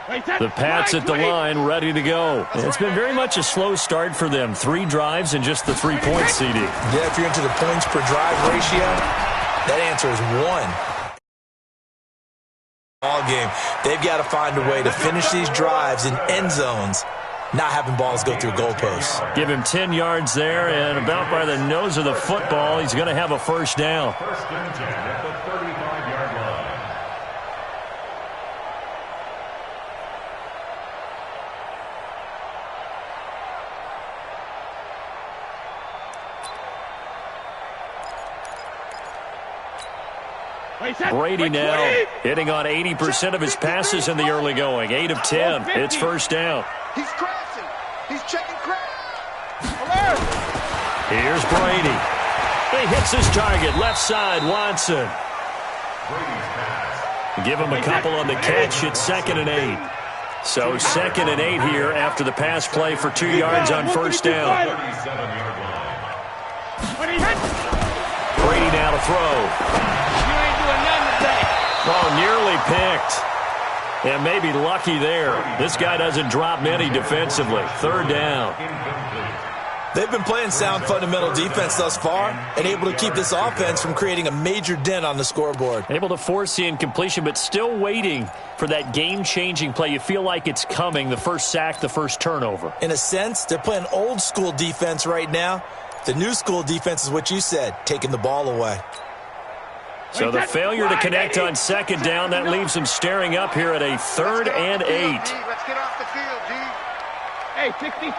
The Pats at the line, ready to go. It's been very much a slow start for them. 3 drives and just the 3-point CD. Yeah, if you're into the points per drive ratio, that answer is 1. All game, they've got to find a way to finish these drives in end zones, not having balls go through goalposts. Give him 10 yards there, and about by the nose of the football, he's going to have a first down. First and 10 at the 35-yard line. Brady now hitting on 80% of his passes in the early going. 8 of 10. It's first down. He's crashing. He's checking crash. Here's Brady. He hits his target. Left side, Watson. Give him a couple on the catch. It's 2nd and 8. So 2nd and 8 here after the pass play for 2 yards on first down. Brady now to throw. Oh, nearly picked. And maybe lucky there. This guy doesn't drop many defensively. 3rd down. They've been playing sound fundamental defense thus far and able to keep this offense from creating a major dent on the scoreboard. Able to force the incompletion, but still waiting for that game-changing play. You feel like it's coming, the first sack, the first turnover. In a sense, they're playing old-school defense right now. The new-school defense is what you said, taking the ball away. So the failure to connect on 2nd down, that leaves them staring up here at a 3rd and 8. Let's get off the field, G. Hey, 66.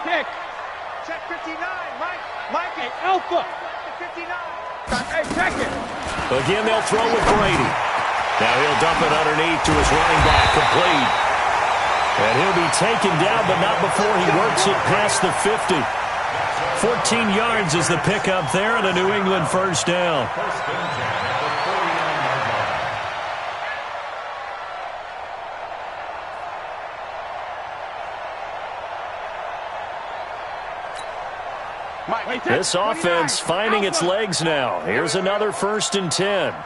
Check 59, Mike. Mike, Hey, Alpha. 59. Hey, check it. Again, they'll throw with Brady. Now he'll dump it underneath to his running back, complete. And he'll be taken down, but not before he works it past the 50. 14 yards is the pickup there, and a New England first down. This offense finding its legs now. Here's another 1st and 10. Hey,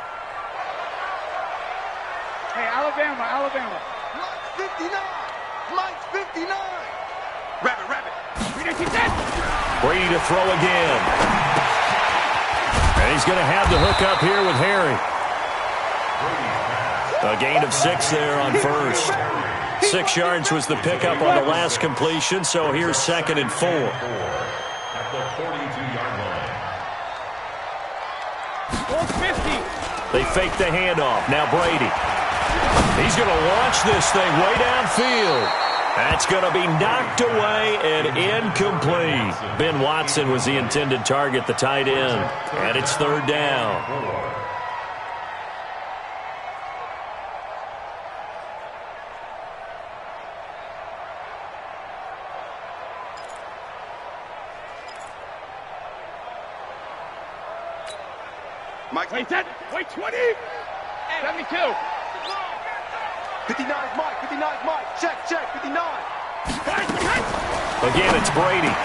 Alabama. Mike's 59. Mike's 59. Rabbit. Brady to throw again. And he's going to have the hook up here with Harry. A gain of 6 there on first. 6 yards was the pickup on the last completion, so here's 2nd and 4. At the 42-yard line. 50. They fake the handoff. Now Brady. He's going to launch this thing way downfield. That's going to be knocked away and incomplete. Ben Watson was the intended target, the tight end. And it's 3rd down. Mike. Wait, 20. 72. 59 Mike. 59 Mike. Check. 59. Again, it's Brady.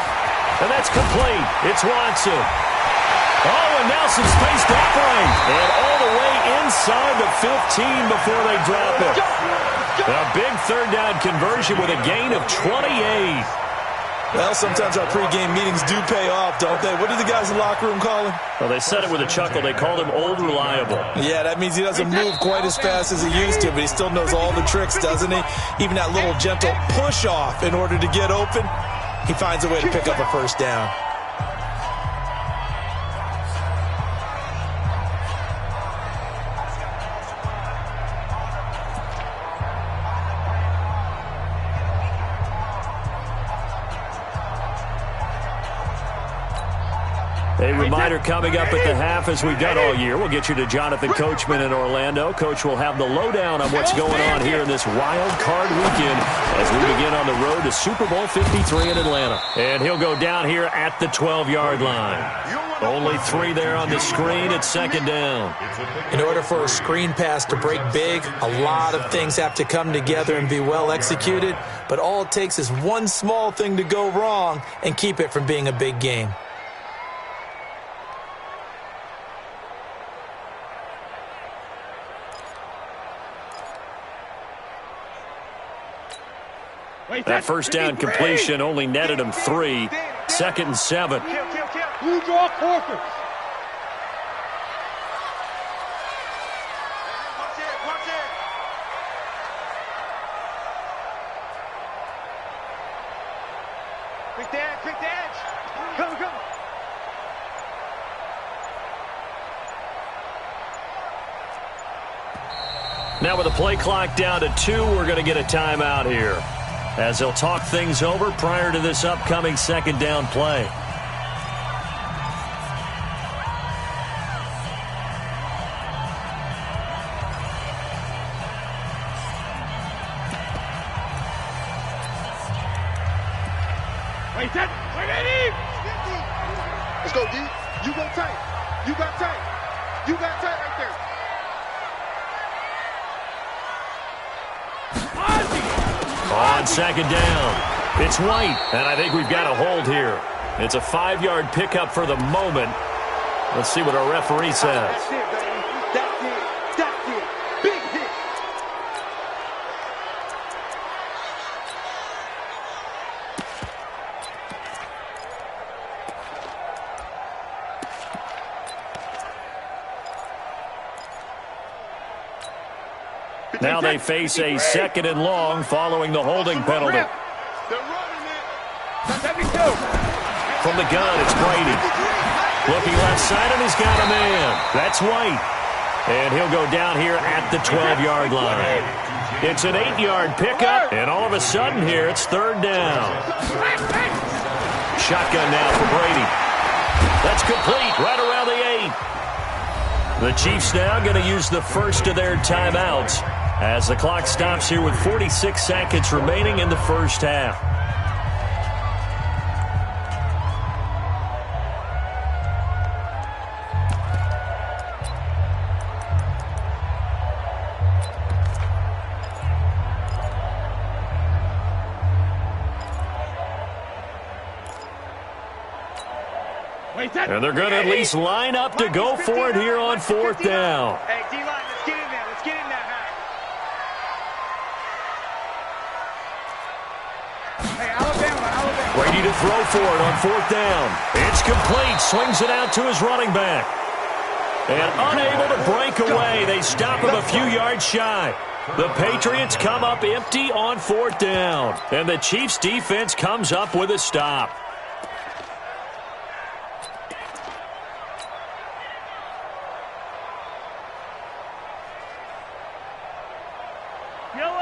And that's complete. It's Watson. Oh, and now some space to operate. And all the way inside the 15 before they drop it. A big 3rd down conversion with a gain of 28. Well, sometimes our pregame meetings do pay off, don't they? What do the guys in the locker room call him? Well, they said it with a chuckle. They called him Old Reliable. Yeah, that means he doesn't move quite as fast as he used to, but he still knows all the tricks, doesn't he? Even that little gentle push-off in order to get open, he finds a way to pick up a first down. A reminder coming up at the half, as we've done all year. We'll get you to Jonathan Coachman in Orlando. Coach will have the lowdown on what's going on here in this wild card weekend as we begin on the road to Super Bowl 53 in Atlanta. And he'll go down here at the 12-yard line. Only 3 there on the screen. It's 2nd down. In order for a screen pass to break big, a lot of things have to come together and be well executed. But all it takes is one small thing to go wrong and keep it from being a big game. That first down completion only netted him 3. 2nd and 7. Kill. Who draw quarters? Watch it. Quick the edge. Come. Now with the play clock down to 2, we're going to get a timeout here, as they'll talk things over prior to this upcoming 2nd down play. Wait, set. Wait, ready. Let's go, D. You go tight. You got tight right there. On 2nd down, it's White, and I think we've got a hold here. It's a 5-yard pickup for the moment. Let's see what our referee says. That's it, baby. That's it. Big hit. Now they face a 2nd and long following the holding penalty. They're running it. 72. From the gun, it's Brady. Looking left side, and he's got a man. That's White. And he'll go down here at the 12-yard line. It's an 8-yard pickup, and all of a sudden here, it's 3rd down. Shotgun now for Brady. That's complete, right around the 8. The Chiefs now going to use the first of their timeouts as the clock stops here with 46 seconds remaining in the first half. And they're going to at least line up to go for it here on 4th down. Hey, D-line, let's get in there. Let's get in there, Hey, Alabama. Brady to throw for it on 4th down. It's complete. Swings it out to his running back. And unable to break away. They stop him a few yards shy. The Patriots come up empty on 4th down. And the Chiefs defense comes up with a stop.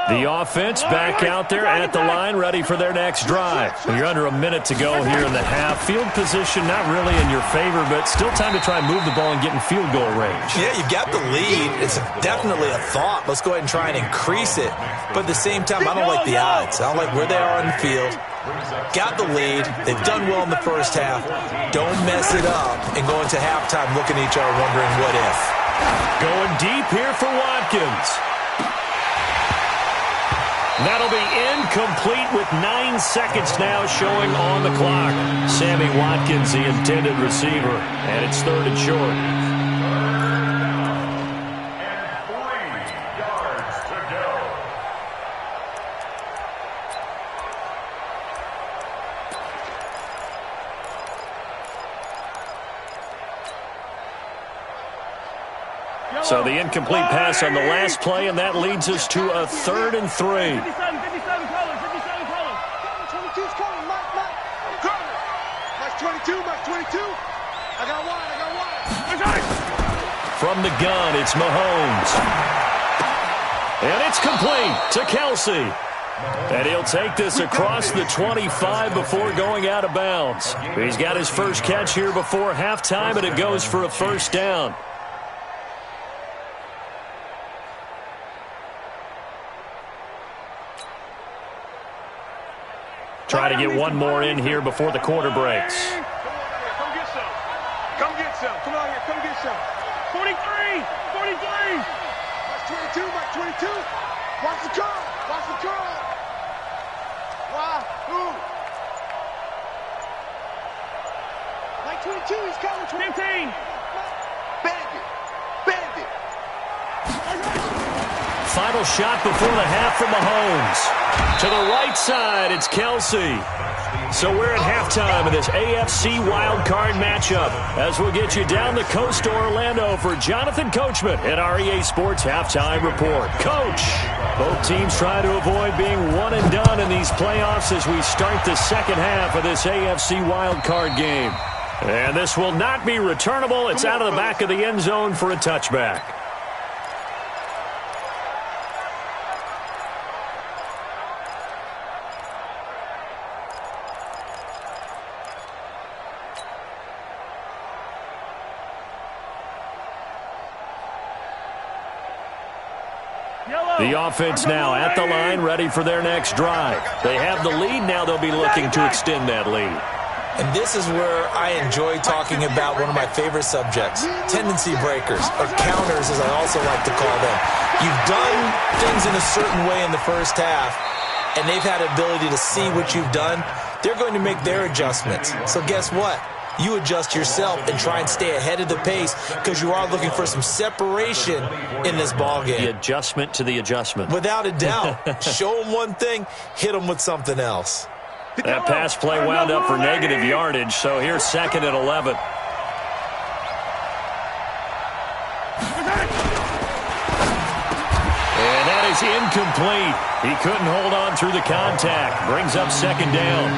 The offense back out there at the line, ready for their next drive. You're under a minute to go here in the half. Field position not really in your favor, but still time to try and move the ball and get in field goal range. Yeah, you've got the lead. It's definitely a thought. Let's go ahead and try and increase it. But at the same time, I don't like the odds. I don't like where they are on the field. Got the lead. They've done well in the first half. Don't mess it up and go into halftime looking at each other wondering what if. Going deep here for Watkins. That'll be incomplete with 9 seconds now showing on the clock. Sammy Watkins, the intended receiver, and it's 3rd and short. And 3 yards to go. So the incomplete pass on the last play, and that leads us to a 3rd and 3. 57 colors. 22's calling, Mike. I'm calling. Mike's 22. I got one. From the gun, it's Mahomes. And it's complete to Kelsey. And he'll take this across the 25 before going out of bounds. He's got his first catch here before halftime, and it goes for a 1st down. Try to get one more in here before the quarter breaks. Come get some. Come on here. Come get some. 43. Mike's 22. Watch the curl. Wow. Who? Mike 22. He's coming. 15. Bandit. final shot before the half from Mahomes. To the right side, it's Kelsey. So we're at halftime in this AFC wildcard matchup as we'll get you down the coast to Orlando for Jonathan Coachman at our EA Sports Halftime Report. Coach, both teams try to avoid being one and done in these playoffs as we start the second half of this AFC wildcard game. And this will not be returnable. It's out of the back of the end zone for a touchback. The offense now at the line, ready for their next drive. They have the lead. Now they'll be looking to extend that lead. And this is where I enjoy talking about one of my favorite subjects, tendency breakers, or counters as I also like to call them. You've done things in a certain way in the first half, and they've had the ability to see what you've done. They're going to make their adjustments. So guess what? You adjust yourself and try and stay ahead of the pace because you are looking for some separation in this ballgame. The adjustment to the adjustment. Without a doubt. Show them one thing, hit them with something else. That pass play wound up for negative yardage, so here's second and 11. And that is incomplete. He couldn't hold on through the contact. Brings up second down.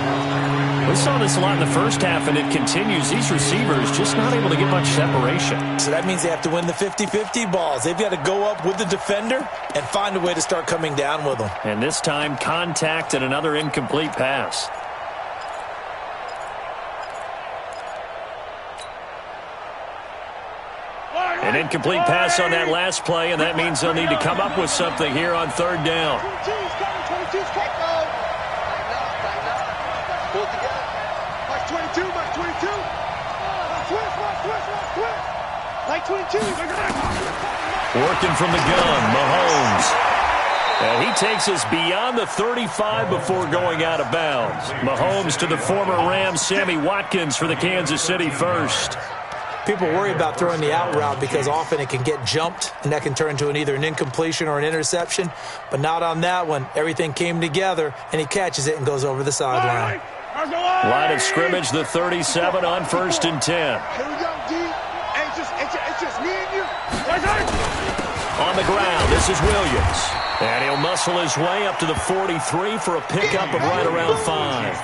We saw this a lot in the first half, and it continues. These receivers just not able to get much separation. So that means they have to win the 50-50 balls. They've got to go up with the defender and find a way to start coming down with them. And this time, contact and another incomplete pass. An incomplete pass on that last play, and that means they'll need to come up with something here on third down. Working from the gun, Mahomes. And he takes us beyond the 35 before going out of bounds. Mahomes to the former Rams, Sammy Watkins for the Kansas City first. People worry about throwing the out route because often it can get jumped, and that can turn into either an incompletion or an interception. But not on that one. Everything came together, and he catches it and goes over the sideline. Line of scrimmage, the 37 on 1st and 10. Here we go, D. Hey, it's just me and you. On the ground, this is Williams. And he'll muscle his way up to the 43 for a pickup of right around 5.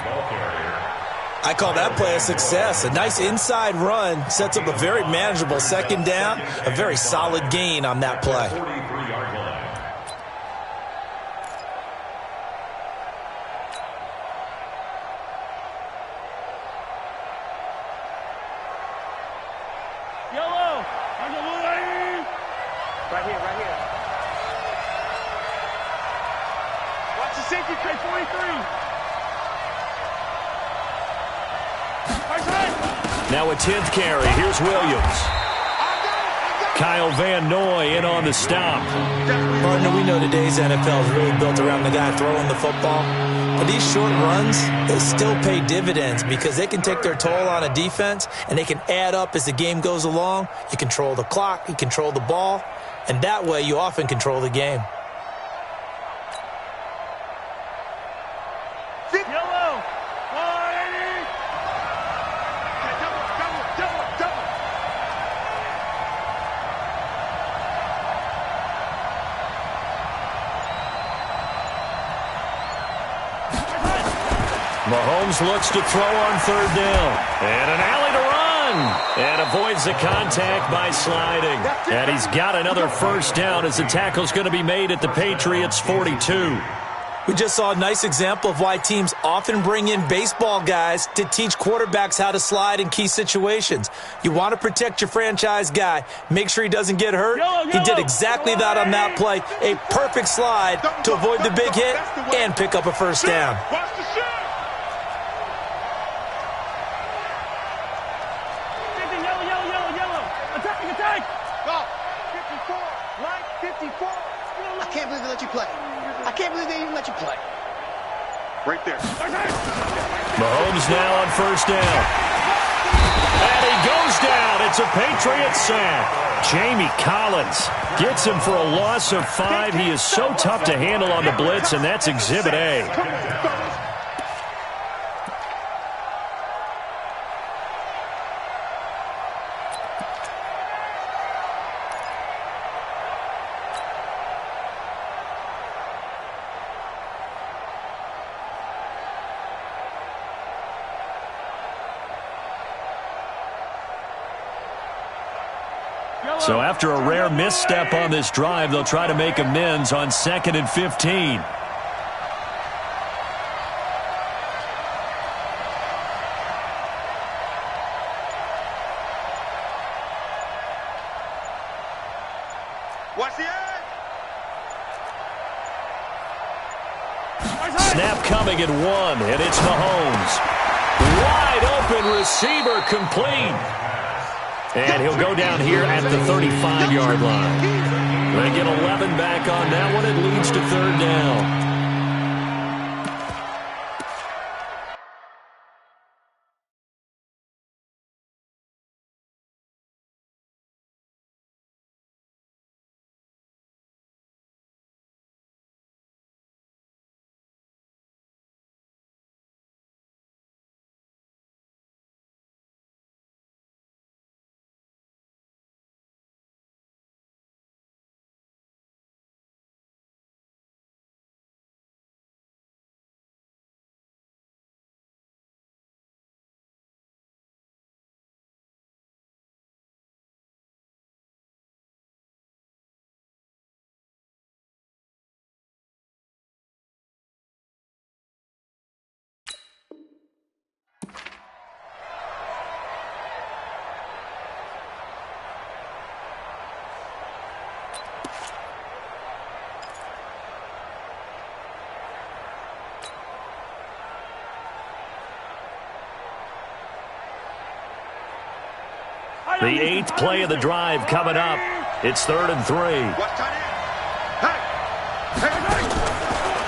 I call that play a success. A nice inside run sets up a very manageable second down, a very solid gain on that play. Yellow. Right here. Watch the safety, K43. Now a 10th carry. Here's Williams. Kyle Van Noy in on the stop. Partner, we know today's NFL is really built around the guy throwing the football. But these short runs, they still pay dividends because they can take their toll on a defense and they can add up as the game goes along. You control the clock, you control the ball, and that way you often control the game. Mahomes looks to throw on third down. And an alley to run. And avoids the contact by sliding. And he's got another first down as the tackle's going to be made at the Patriots' 42. We just saw a nice example of why teams often bring in baseball guys to teach quarterbacks how to slide in key situations. You want to protect your franchise guy. Make sure he doesn't get hurt. He did exactly that on that play. A perfect slide to avoid the big hit and pick up a first down. I can't believe they let you play. I can't believe they even let you play. Right there. Mahomes now on first down. And he goes down at It's a Patriots sack. Jamie Collins gets him for a loss of 5. He is so tough to handle on the blitz, and that's Exhibit A. So after a rare misstep on this drive, they'll try to make amends on 2nd and 15. Watch the edge. Snap coming at 1, and it's Mahomes. Wide open receiver, complete. And he'll go down here at the 35-yard line. They get 11 back on that one. It leads to 3rd down. The 8th play of the drive coming up. It's 3rd and 3.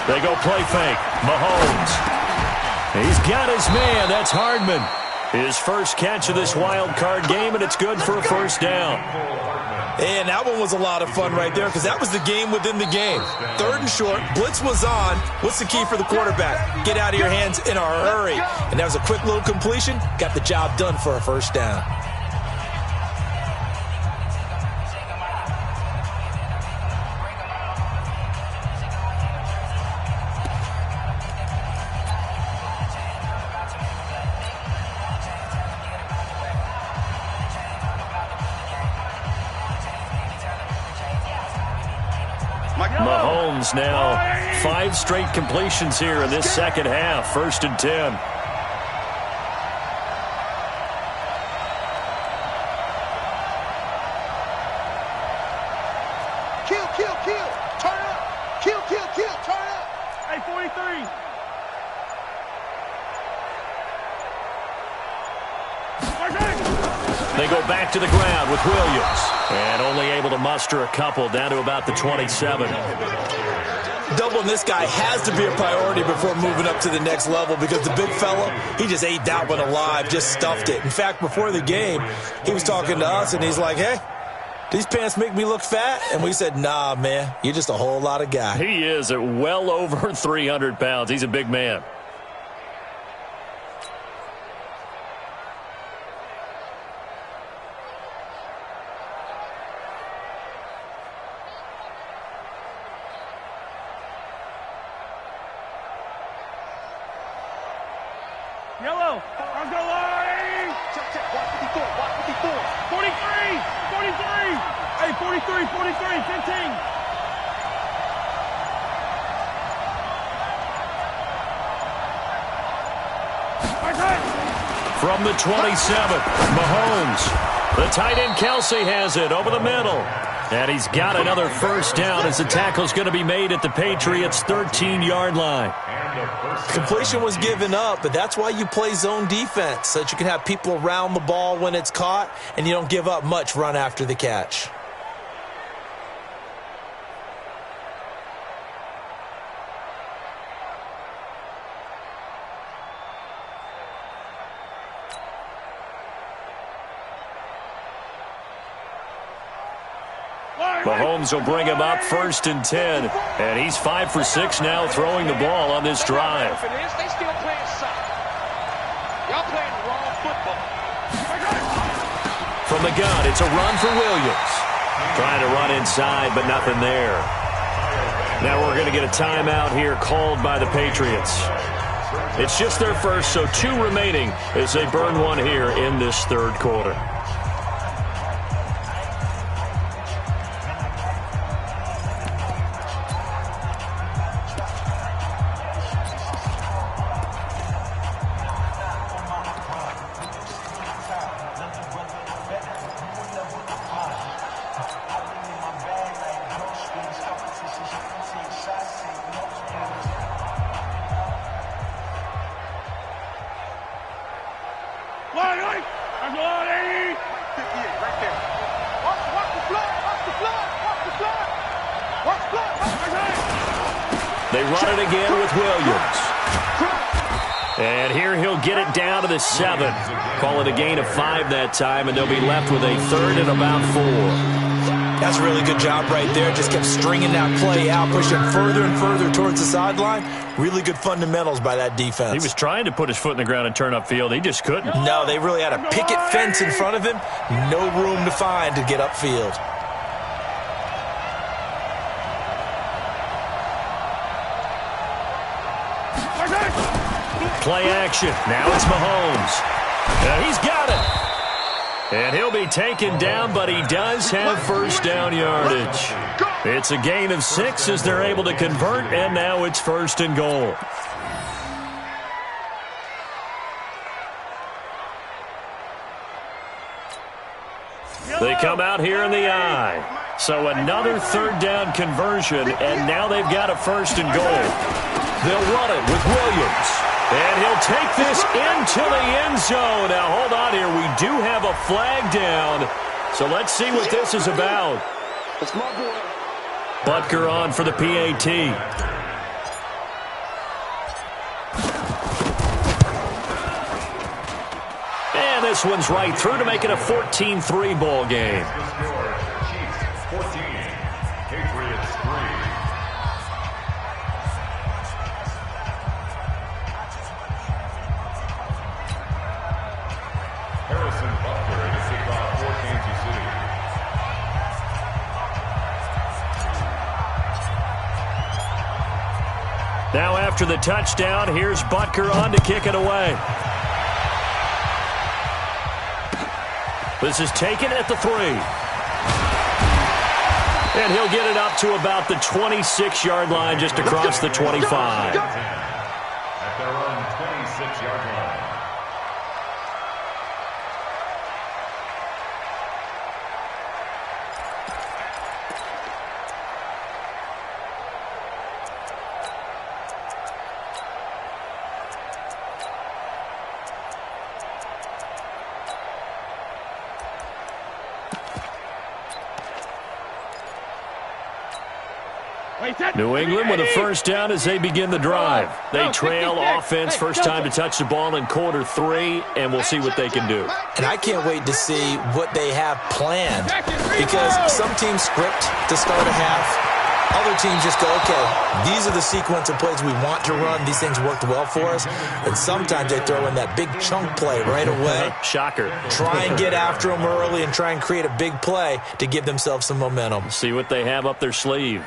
They go play fake. Mahomes. He's got his man. That's Hardman. His first catch of this wild card game, and it's good for a 1st down. And that one was a lot of fun right there because that was the game within the game. 3rd and short. Blitz was on. What's the key for the quarterback? Get out of your hands in a hurry. And that was a quick little completion. Got the job done for a 1st down. Mahomes now 5 straight completions here in this second half. 1st and 10. Kill. Turn up. Kill. Turn up. Hey, 43. They go back to the ground with Williams. And only able to muster a couple down to about the 27. Doubling this guy has to be a priority before moving up to the next level because the big fella, he just ate that one alive, just stuffed it. In fact, before the game, he was talking to us, and he's like, hey, these pants make me look fat? And we said, nah, man, you're just a whole lot of guy. He is at well over 300 pounds. He's a big man. Yellow. I'm going line. Check. Watch 54. 43. Hey, 43. 15. From the 27, Mahomes. The tight end Kelsey has it over the middle. And he's got another 1st down as the tackle's going to be made at the Patriots' 13-yard line. Completion was given up, but that's why you play zone defense, so that you can have people around the ball when it's caught, and you don't give up much run after the catch. Mahomes will bring him up 1st and 10. And he's 5 for 6 now throwing the ball on this drive. They still playing soft. Y'all playing wrong football. From the gun, it's a run for Williams. Trying to run inside, but nothing there. Now we're going to get a timeout here called by the Patriots. It's just their first, so 2 remaining as they burn one here in this 3rd quarter. They run it again with Williams. And here he'll get it down to the 7. Call it a gain of 5 that time, and they'll be left with a 3rd and about 4. That's a really good job right there. Just kept stringing that play out, pushing further and further towards the sideline. Really good fundamentals by that defense. He was trying to put his foot in the ground and turn upfield. He just couldn't. No, they really had a picket fence in front of him. No room to find to get upfield. Play action. Now it's Mahomes. And he's got it. And he'll be taken down, but he does have 1st down yardage. It's a gain of 6 as they're able to convert, and now it's 1st and goal. They come out here in the I. So another 3rd down conversion, and now they've got a 1st and goal. They'll run it with Williams. And he'll take this into the end zone. Now, hold on here. We do have a flag down. So let's see what this is about. Butker on for the PAT. And this one's right through to make it a 14-3 ball game. Chiefs 14, Patriots 3. Now after the touchdown, here's Butker on to kick it away. This is taken at the 3. And he'll get it up to about the 26-yard line, just across the 25. At their own 26-yard line. New England with a 1st down as they begin the drive. They trail offense, first time to touch the ball in quarter 3, and we'll see what they can do. And I can't wait to see what they have planned, because some teams script to start a half. Other teams just go, okay, these are the sequence of plays we want to run. These things worked well for us. And sometimes they throw in that big chunk play right away. Shocker. Try and get after them early and try and create a big play to give themselves some momentum. See what they have up their sleeve.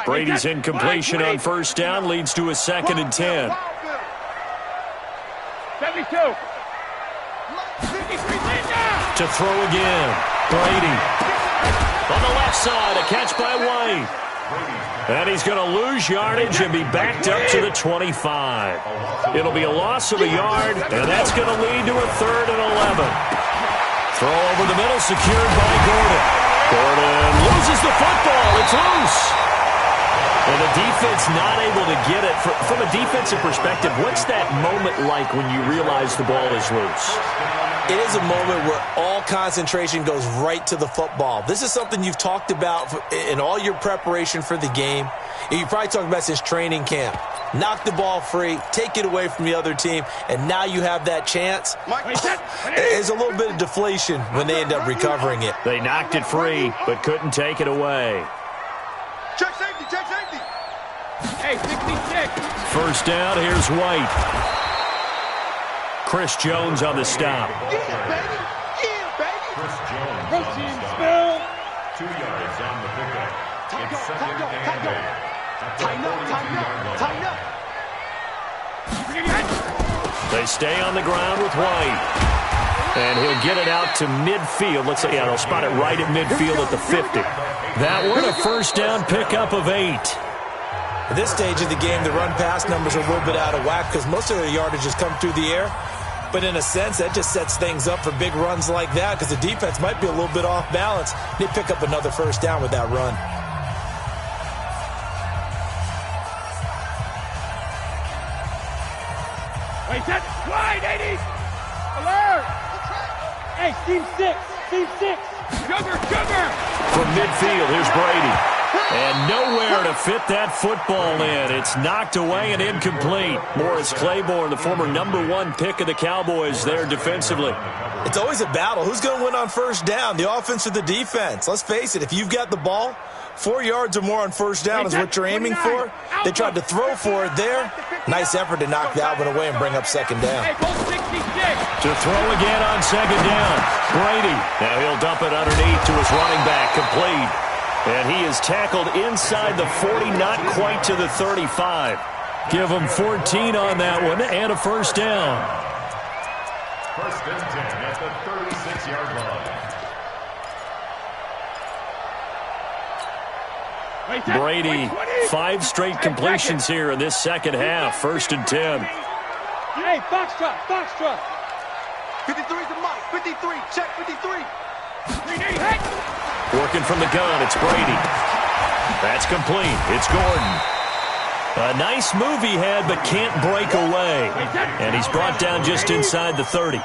Brady's incompletion on 1st down leads to a 2nd and 10. 52. 53, Linda! To throw again. Brady. On the left side, a catch by White. And he's going to lose yardage and be backed up to the 25. It'll be a loss of a yard, and that's going to lead to a 3rd and 11. Throw over the middle, secured by Gordon. Gordon loses the football. It's loose. And the defense not able to get it. From a defensive perspective, what's that moment like when you realize the ball is loose? It is a moment where all concentration goes right to the football. This is something you've talked about in all your preparation for the game. You probably talked about since training camp. Knock the ball free, take it away from the other team, and now you have that chance. There's a little bit of deflation when they end up recovering it. They knocked it free, but couldn't take it away. Check safety, check safety. Hey, 66. First down, here's White. Chris Jones on the stop. Yeah, baby. Yeah, baby. Chris Jones Proceed, spill. 2 yards on the pickup. It's second and 8. Tighten up, tighten up, tighten up. They stay on the ground with White. And he'll get it out to midfield. Let's say, they'll spot it right at midfield at the 50. That one, a first down pickup of 8. At this stage of the game, the run-pass numbers are a little bit out of whack because most of their yardage has come through the air. But in a sense, that just sets things up for big runs like that because the defense might be a little bit off balance. They pick up another first down with that run. Wait, that's wide, 80. Alert. Hey, team 6. Team 6. Sugar. From midfield, here's Brady. And nowhere to fit that football in. It's knocked away and incomplete. Morris Claiborne, the former #1 pick of the Cowboys there defensively. It's always a battle. Who's going to win on first down, the offense or the defense? Let's face it, if you've got the ball, 4 yards or more on first down is what you're aiming for. They tried to throw for it there. Nice effort to knock that one away and bring up second down. Hey, goal 66. To throw again on second down. Brady. Now he'll dump it underneath to his running back, complete. And he is tackled inside the 40, not quite to the 35. Give him 14 on that one and a first down. First and 10 at the 36-yard line. Brady, 5 straight completions here in this second half. First and 10. Hey, box truck. 53 to Mike. 53. Check 53. Hey. Working from the gun, it's Brady. That's complete. It's Gordon. A nice move he had, but can't break away. And he's brought down just inside the 30.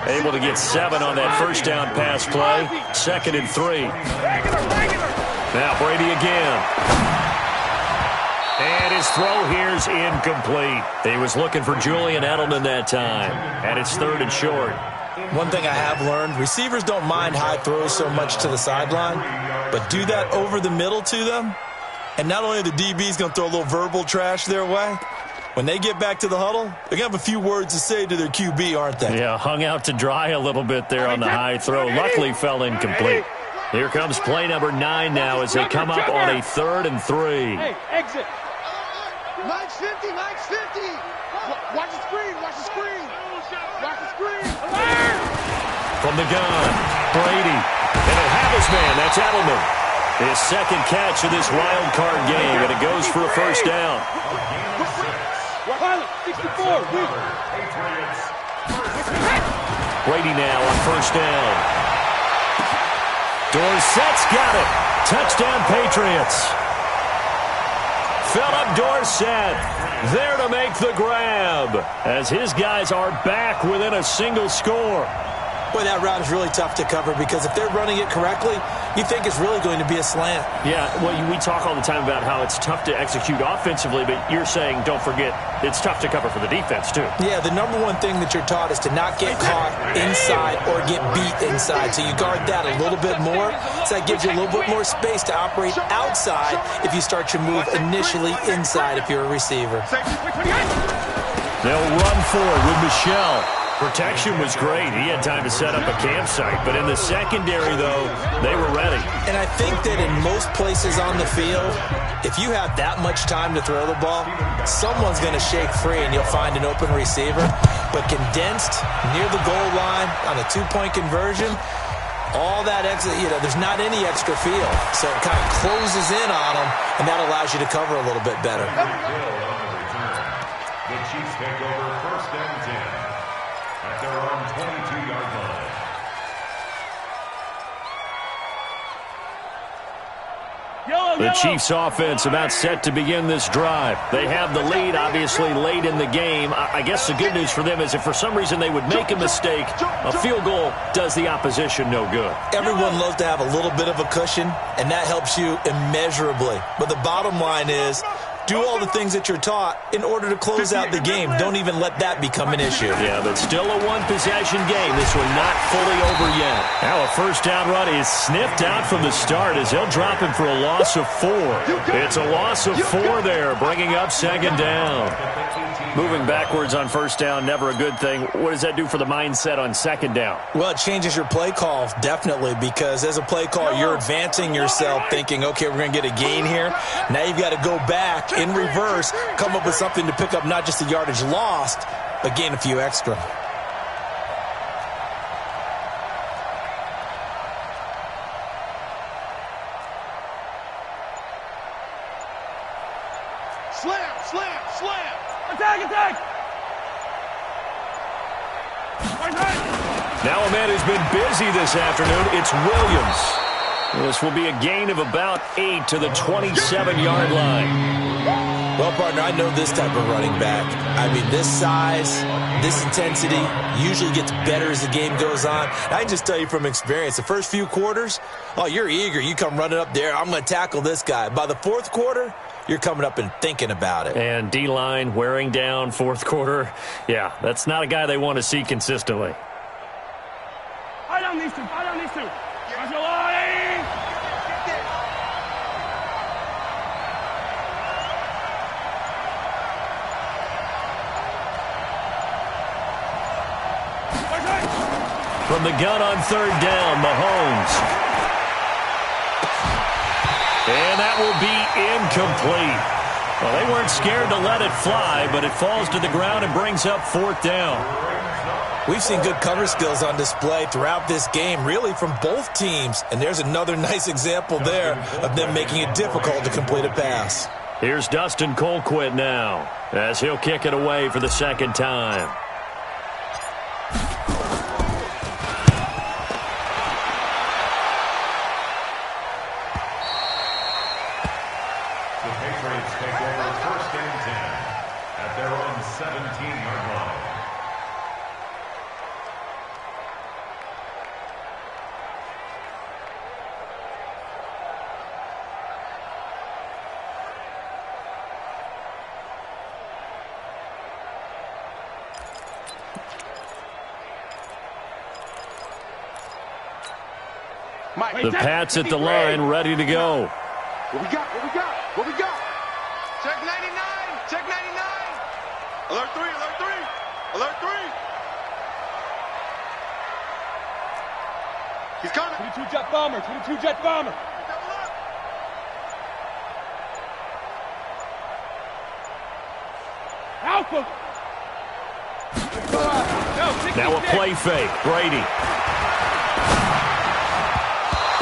Able to get 7 on that first down pass play. Second and 3. Now Brady again. And his throw here's incomplete. He was looking for Julian Edelman that time. And it's 3rd and short. One thing I have learned, receivers don't mind high throws so much to the sideline, but do that over the middle to them, and not only are the DBs going to throw a little verbal trash their way, when they get back to the huddle, they're going to have a few words to say to their QB, aren't they? Yeah, hung out to dry a little bit there on the high throw. Luckily fell incomplete. Here comes play number 9 now as they come up on a 3rd and 3. Hey, exit. Mike's 50. Mike's 50. Watch the screen. Watch the screen. Watch the screen. From the gun, Brady. And a Havas man, that's Edelman. His second catch of this wild card game, and it goes for a first down. Pilot, 64. Brady now on first down. Dorsett's got it. Touchdown, Patriots. Philip Dorsett there to make the grab as his guys are back within a single score. Boy, that route is really tough to cover because if they're running it correctly, you think it's really going to be a slant. Yeah, well, we talk all the time about how it's tough to execute offensively, but you're saying, don't forget, it's tough to cover for the defense, too. Yeah, the number one thing that you're taught is to not get caught inside or get beat inside. So you guard that a little bit more. So that gives you a little bit more space to operate outside if you start your move initially inside if you're a receiver. They'll run for it with Michelle. Protection was great. He had time to set up a campsite. But in the secondary, though, they were ready. And I think that in most places on the field, if you have that much time to throw the ball, someone's going to shake free and you'll find an open receiver. But condensed near the goal line on a two-point conversion, all that extra, there's not any extra field. So it kind of closes in on them, and that allows you to cover a little bit better. The Chiefs take over first and 10 at their own 22-yard line. The Chiefs offense about set to begin this drive. They have the lead, obviously, late in the game. I guess the good news for them is if for some reason they would make a mistake, a field goal does the opposition no good. Everyone loves to have a little bit of a cushion, and that helps you immeasurably. But the bottom line is, do all the things that you're taught in order to close out the game. Don't even let that become an issue. Yeah, but still a one-possession game. This one not fully over yet. Now a first down run is sniffed out from the start as they'll drop him for a loss of 4. It's a loss of 4 there, bringing up second down. Moving backwards on first down, never a good thing. What does that do for the mindset on second down? Well, it changes your play call, definitely, because as a play call, you're advancing yourself thinking, okay, we're going to get a gain here. Now you've got to go back in reverse, come up with something to pick up not just the yardage lost, but gain a few extra. Slam, slam, slam. Attack, attack. Now a man who's been busy this afternoon, it's Williams. This will be a gain of about 8 to the 27-yard line. Well, partner, I know this type of running back. I mean, this size, this intensity usually gets better as the game goes on. I can just tell you from experience, the first few quarters, oh, you're eager. You come running up there, I'm going to tackle this guy. By the fourth quarter, you're coming up and thinking about it. And D-line wearing down fourth quarter. Yeah, that's not a guy they want to see consistently. I don't need to. I don't need to. Watch your line. From the gun on third down, Mahomes. And that will be incomplete. Well, they weren't scared to let it fly, but it falls to the ground and brings up fourth down. We've seen good cover skills on display throughout this game, really from both teams. And there's another nice example there of them making it difficult to complete a pass. Here's Dustin Colquitt now, as he'll kick it away for the second time. The Patriots take over first and 10 at their own 17-yard line. The Pats at the line, ready to go. What we got? What we got? What we got? Check 99. Check 99. Alert 3. Alert 3. Alert 3. He's coming. 22 jet bomber. 22 jet bomber. Double up. Alpha. Now a play fake. Brady.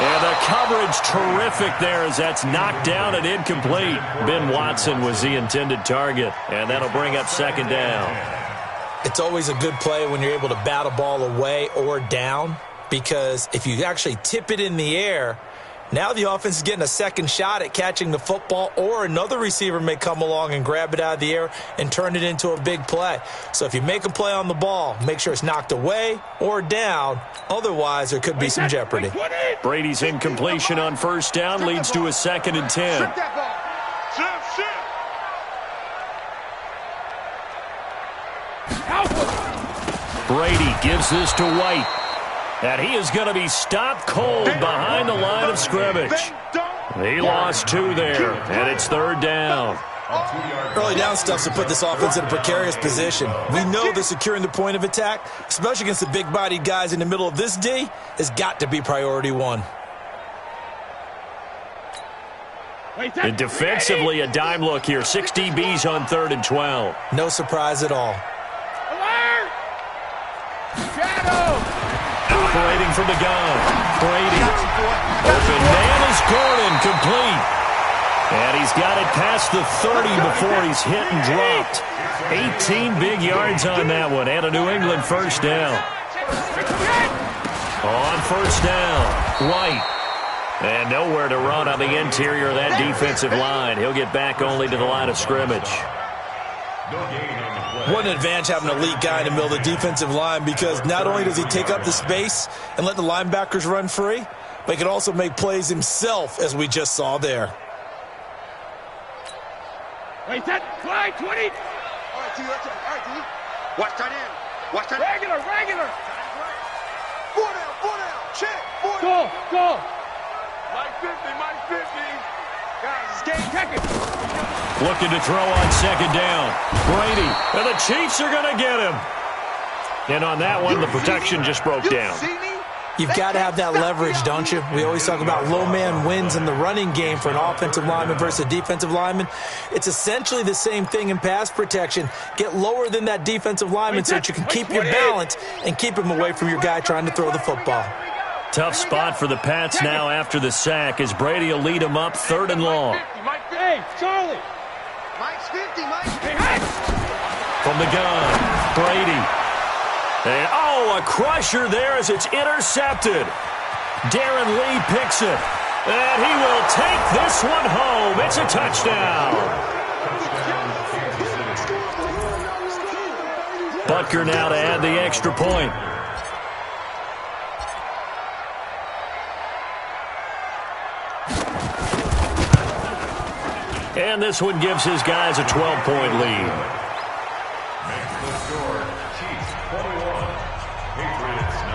And the coverage terrific there as that's knocked down and incomplete. Ben Watson was the intended target, and that'll bring up second down. It's always a good play when you're able to bat a ball away or down, because if you actually tip it in the air, now the offense is getting a second shot at catching the football, or another receiver may come along and grab it out of the air and turn it into a big play. So if you make a play on the ball, make sure it's knocked away or down. Otherwise, there could be some jeopardy. Brady's incompletion on first down leads to a second and 10. Strip that ball. Strip, strip. Brady gives this to White. And he is going to be stopped cold behind the line of scrimmage. He lost 2 there, and it's third down. Early down stuffs to put this offense in a precarious position. We know that securing the point of attack, especially against the big-bodied guys in the middle of this D, has got to be priority one. And defensively, a dime look here. 6 DBs on 3rd and 12. No surprise at all. Alert! Shadow! Operating from the gun. Brady. Open man is Gordon, complete. And he's got it past the 30 before he's hit and dropped. 18 big yards on that one, and a New England first down. On first down, White. And nowhere to run on the interior of that defensive line. He'll get back only to the line of scrimmage. What an advantage having an elite guy in the middle of the defensive line, because not only does he take up the space and let the linebackers run free, but he can also make plays himself, as we just saw there. Wait, that fly 20. All right, T. All right, T. Watch tight end. Watch tight end. Regular. 4 down. Check. 4 down. Go. Mike 50. Guys, it's game. Check it. Looking to throw on second down. Brady. And the Chiefs are going to get him. And on that one, the protection just broke down. See me? You've got to have that leverage, don't you? We always talk about low man wins in the running game for an offensive lineman versus a defensive lineman. It's essentially the same thing in pass protection. Get lower than that defensive lineman so that you can keep your balance and keep him away from your guy trying to throw the football. Tough spot for the Pats now after the sack as Brady will lead them up 3rd and long. Hey, Charlie. Mike's 50, Mike. Hey. From the gun, Brady. And, a crusher there as it's intercepted. Darren Lee picks it. And he will take this one home. It's a touchdown. Butker now to add the extra point. And this one gives his guys a 12-point lead. Makes the score, Chiefs 21, Patriots 9.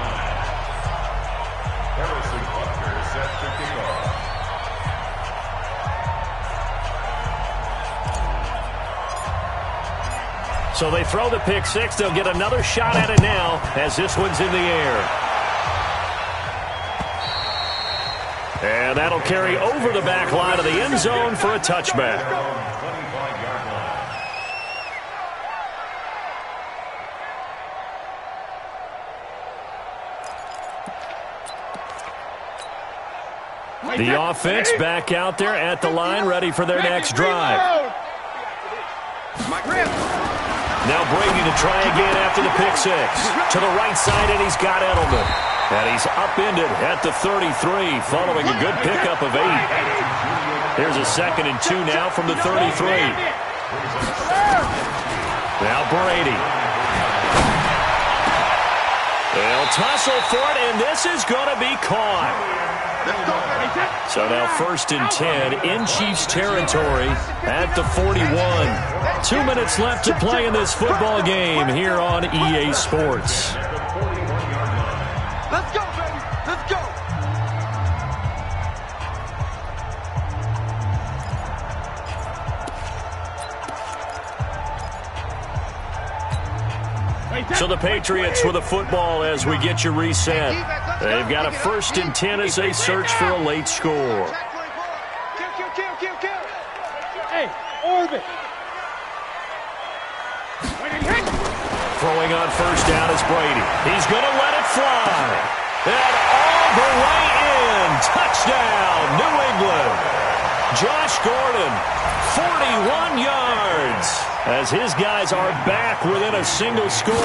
Harrison Butker set to kick off. So they throw the pick six. They'll get another shot at it now as this one's in the air. And that'll carry over the back line of the end zone for a touchback. The offense back out there at the line, ready for their next drive. Now Brady to try again after the pick six. To the right side, and he's got Edelman. And he's upended at the 33, following a good pickup of 8. Here's a 2nd and 2 now from the 33. Now Brady. They'll tussle for it, and this is going to be caught. So now 1st and 10 in Chiefs territory at the 41. 2 minutes left to play in this football game here on EA Sports. Let's go, baby. Let's go. So the Patriots with a football as we get you reset. They've got a 1st and 10 as they search for a late score. Kill. Hey, orbit. Throwing on 1st down is Brady. He's going to let it fly. And all the way in. Touchdown, New England. Josh Gordon, 41 yards. As his guys are back within a single score.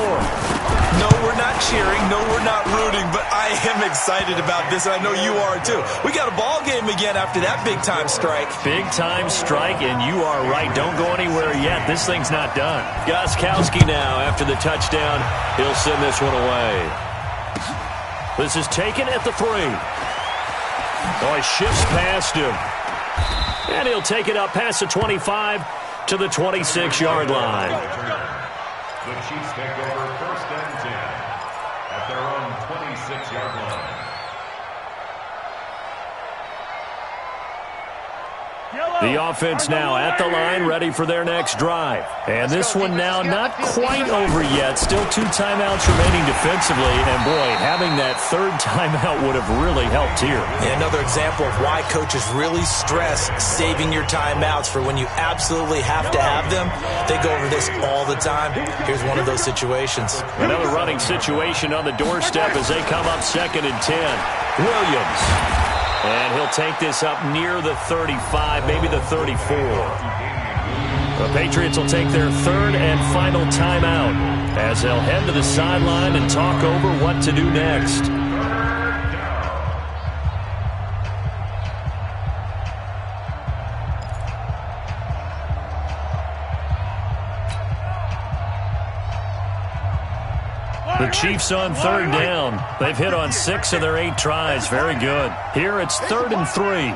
No, we're not cheering. No, we're not rooting. But I am excited about this. I know you are, too. We got a ball game again after that big-time strike. Big-time strike, and you are right. Don't go anywhere yet. This thing's not done. Gostkowski now, after the touchdown, he'll send this one away. This is taken at the 3. Oh, he shifts past him. And he'll take it up past the 25 to the 26-yard line. The Chiefs take over 1st and 10 at their own 26-yard line. The offense now at the line, ready for their next drive. And this one now not quite over yet. Still 2 timeouts remaining defensively. And, boy, having that third timeout would have really helped here. Yeah, another example of why coaches really stress saving your timeouts for when you absolutely have to have them. They go over this all the time. Here's one of those situations. Another running situation on the doorstep as they come up 2nd and 10. Williams. And he'll take this up near the 35, maybe the 34. The Patriots will take their 3rd and final timeout as they'll head to the sideline and talk over what to do next. The Chiefs on 3rd down. They've hit on 6 of their 8 tries. Very good. Here it's 3rd and 3.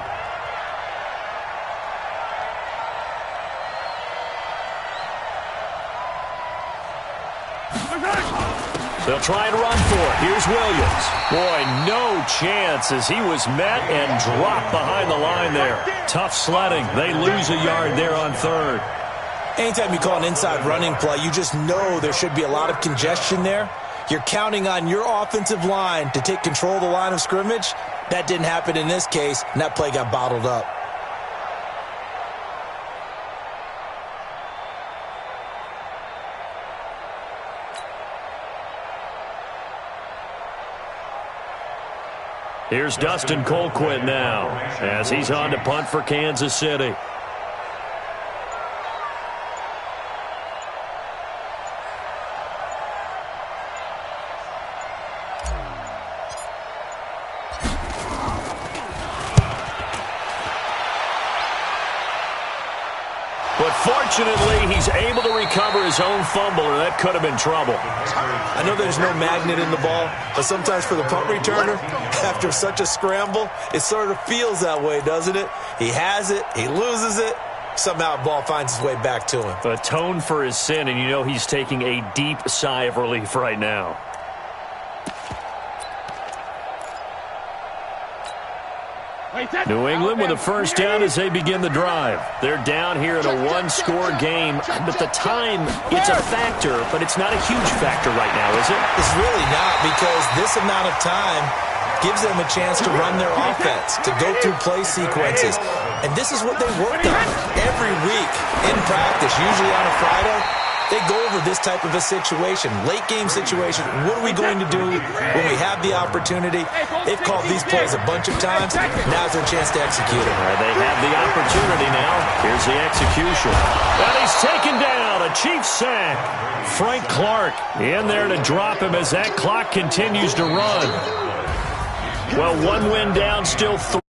They'll try and run for it. Here's Williams. Boy, no chance as he was met and dropped behind the line there. Tough sledding. They lose a yard there on 3rd. Anytime you call an inside running play, you just know there should be a lot of congestion there. You're counting on your offensive line to take control of the line of scrimmage. That didn't happen in this case, and that play got bottled up. Here's Dustin Colquitt now as he's on to punt for Kansas City. But fortunately, he's able to recover his own fumble, or that could have been trouble. I know there's no magnet in the ball, but sometimes for the punt returner, after such a scramble, it sort of feels that way, doesn't it? He has it, he loses it, somehow the ball finds its way back to him. Atone for his sin, and you know he's taking a deep sigh of relief right now. New England with a first down as they begin the drive. They're down here in a 1-score game, but the time, it's a factor, but it's not a huge factor right now, is it? It's really not, because this amount of time gives them a chance to run their offense, to go through play sequences. And this is what they worked on every week in practice, usually on a Friday. They go over this type of a situation, late-game situation. What are we going to do when we have the opportunity? They've called these plays a bunch of times. Now's their chance to execute it. They have the opportunity now. Here's the execution. And he's taken down. A Chiefs sack. Frank Clark in there to drop him as that clock continues to run. Well, 1 win down, still 3.